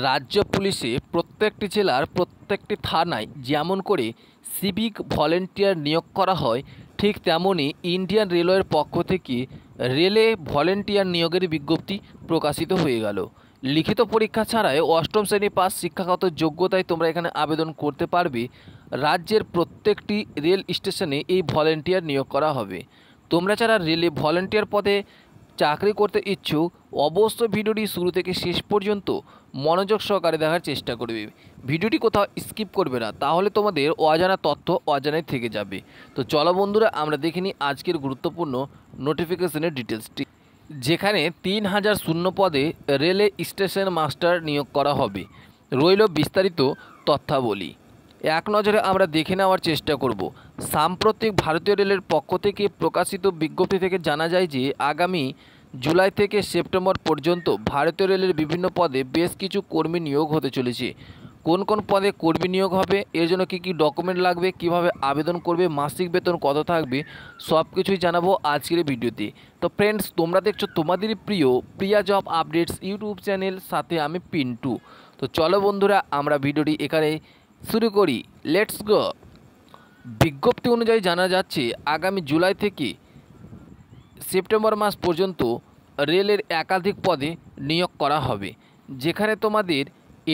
রাজ্য পুলিশে প্রত্যেকটি জেলার প্রত্যেকটি থানায় যেমন করে সিভিক ভলেন্টিয়ার নিয়োগ করা হয়, ঠিক তেমনই ইন্ডিয়ান রেলওয়ের পক্ষ থেকে রেলে ভলেন্টিয়ার নিয়োগের বিজ্ঞপ্তি প্রকাশিত হয়ে গেল। লিখিত পরীক্ষা ছাড়াই অষ্টম শ্রেণী পাস শিক্ষাগত যোগ্যতায় তোমরা এখানে আবেদন করতে পারবে। রাজ্যের প্রত্যেকটি রেল স্টেশনে এই ভলেন্টিয়ার নিয়োগ করা হবে। তোমরা যারা রেলে ভলেন্টিয়ার পদে চাকরি করতে ইচ্ছুক, অবশ্যই ভিডিওটি শুরু থেকে শেষ পর্যন্ত মনোযোগ সহকারে দেখার চেষ্টা করবে। ভিডিওটি কোথাও স্কিপ করবে না, তাহলে তোমাদের অজানা তথ্য অজানাই থেকে যাবে। তো চলো বন্ধুরা, আমরা দেখে নিই আজকের গুরুত্বপূর্ণ নোটিফিকেশনের ডিটেলসটি। যেখানে 3000 শূন্য পদে রেলে স্টেশন মাস্টার নিয়োগ করা হবে। রইল বিস্তারিত তথ্যাবলী। এক নজরে আমরা দেখে নেওয়ার চেষ্টা করব। সাম্প্রতিক ভারতীয় রেলের পক্ষ থেকে প্রকাশিত বিজ্ঞপ্তি থেকে জানা যায় যে আগামী জুলাই থেকে সেপ্টেম্বর পর্যন্ত ভারতীয় রেলের বিভিন্ন পদে বেশ কিছু কর্মী নিয়োগ হতে চলেছে। কোন কোন পদে কর্মী নিয়োগ হবে, এর জন্য কী কী ডকুমেন্ট লাগবে, কিভাবে আবেদন করবে, মাসিক বেতন কত থাকবে, সব কিছুই জানাবো আজকের ভিডিওতে। তো ফ্রেন্ডস, তোমরা দেখছো তোমাদেরই প্রিয়া জব আপডেটস ইউটিউব চ্যানেল, সাথে আমি পিন্টু। তো চলো বন্ধুরা, আমরা ভিডিওটি এখানে শুরু করি। Let's go. বিজ্ঞপ্তি অনুযায়ী জানা যাচ্ছে আগামী জুলাই থেকে সেপ্টেম্বর মাস পর্যন্ত রেলের একাধিক পদে নিয়োগ করা হবে। যেখানে তোমাদের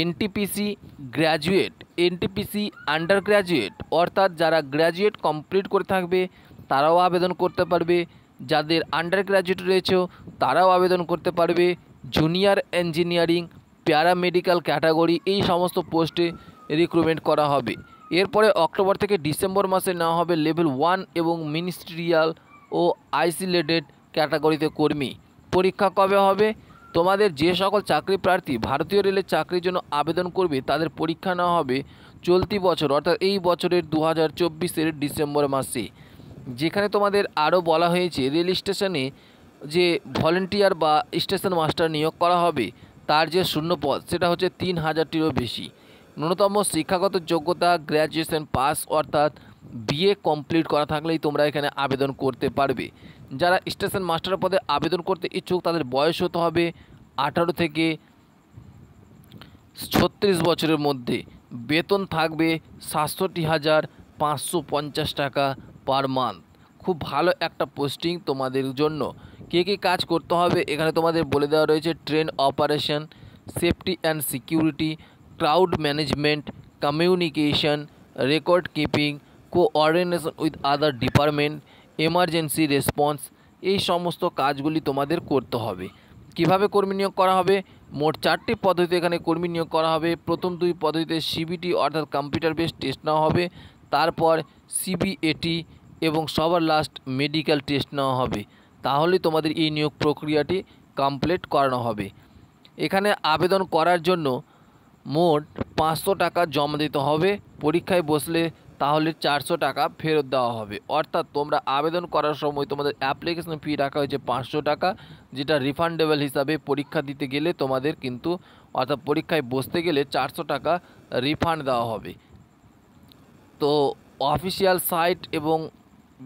NTPC graduate, NTPC under graduate অর্থাৎ যারা গ্র্যাজুয়েট কমপ্লিট করে থাকবে তারাও আবেদন করতে পারবে। যাদের আন্ডার গ্র্যাজুয়েট রয়েছে তারাও আবেদন করতে পারবে। জুনিয়র ইঞ্জিনিয়ারিং, প্যারামেডিক্যাল ক্যাটাগরি, এই সমস্ত পোস্টে রিক্রুটমেন্ট করা হবে। এরপরে অক্টোবর থেকে ডিসেম্বর মাসে নেওয়া হবে লেভেল 1 এবং মিনিস্ট্রিয়াল ও আইসোলেটেড ক্যাটাগরিতে কর্মী। পরীক্ষা কবে হবে? তোমাদের যে সকল চাকরি প্রার্থী ভারতীয় রেলের চাকরির জন্য আবেদন করবে তাদের পরীক্ষা নেওয়া হবে চলতি বছর অর্থাৎ এই বছরের 2024-এর ডিসেম্বর মাসে। যেখানে তোমাদের আরও বলা হয়েছে রেল স্টেশনে যে ভলেন্টিয়ার বা স্টেশন মাস্টার নিয়োগ করা হবে তার যে শূন্য পদ সেটা হচ্ছে 3000টিরও বেশি। ন্যূনতম শিক্ষাগত যোগ্যতা গ্র্যাজুয়েশন পাস অর্থাৎ বিএ কমপ্লিট করা থাকলেই তোমরা এখানে আবেদন করতে পারবে। যারা স্টেশন মাস্টার পদে আবেদন করতে ইচ্ছুক তাদের বয়স হতে হবে 18 থেকে 36 বছরের মধ্যে। বেতন থাকবে 67,550 টাকা পার মান্থ। খুব ভালো একটা পোস্টিং তোমাদের জন্য। কে কী কাজ করতে হবে এখানে তোমাদের বলে দেওয়া রয়েছে। Train operation, safety and security, crowd management, communication, record keeping, coordination with other department, emergency response, এই সমস্ত কাজগুলি তোমাদের করতে হবে। কিভাবে কর্মী নিয়োগ করা হবে? মোট 4টি পদ্ধতিতে এখানে কর্মী নিয়োগ করা হবে। প্রথম 2 পদ্ধতিতে সিবিটি অর্থাৎ কম্পিউটার বেসড টেস্ট নেওয়া হবে, তারপর সিবিএটি এবং সবার লাস্ট মেডিকেল টেস্ট নেওয়া হবে। তাহলে তোমাদের এই নিয়োগ প্রক্রিয়াটি কমপ্লিট করানো হবে। এখানে আবেদন করার জন্য মোট 500 টাকা জমা দিতে হবে। পরীক্ষায় বসলে তাহলে 400 টাকা ফেরত দেওয়া হবে। অর্থাৎ তোমরা আবেদন করার সময় তোমাদের অ্যাপ্লিকেশন ফি রাখা হয়েছে 500 টাকা, যেটা রিফান্ডেবল হিসাবে পরীক্ষা দিতে গেলে তোমাদের কিন্তু অর্থাৎ পরীক্ষায় বসতে গেলে 400 টাকা রিফান্ড দেওয়া হবে। তো অফিসিয়াল সাইট এবং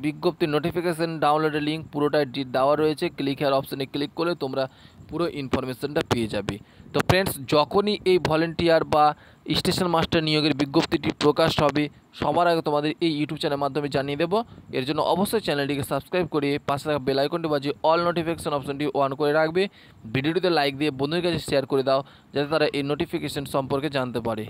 বিজ্ঞপ্তি নোটিফিকেশান ডাউনলোডের লিঙ্ক পুরোটাই দেওয়া রয়েছে। ক্লিক হেয়ার অপশানে ক্লিক করলে তোমরা পুরো ইনফরমেশানটা পেয়ে যাবে। তো ফ্রেন্ডস, যখনই এই ভলেন্টিয়ার বা স্টেশন মাস্টার নিয়োগের বিজ্ঞপ্তিটি প্রকাশ হবে সবার আগে তোমাদের এই ইউটিউব চ্যানেলের মাধ্যমে জানিয়ে দেবো। এর জন্য অবশ্যই চ্যানেলটিকে সাবস্ক্রাইব করে পাশে থাকা বেল আইকনটি বাজিয়ে অল নোটিফিকেশান অপশানটি অন করে রাখবে। ভিডিওটিতে লাইক দিয়ে বন্ধুদের কাছে শেয়ার করে দাও যাতে তারা এই নোটিফিকেশান সম্পর্কে জানতে পারে।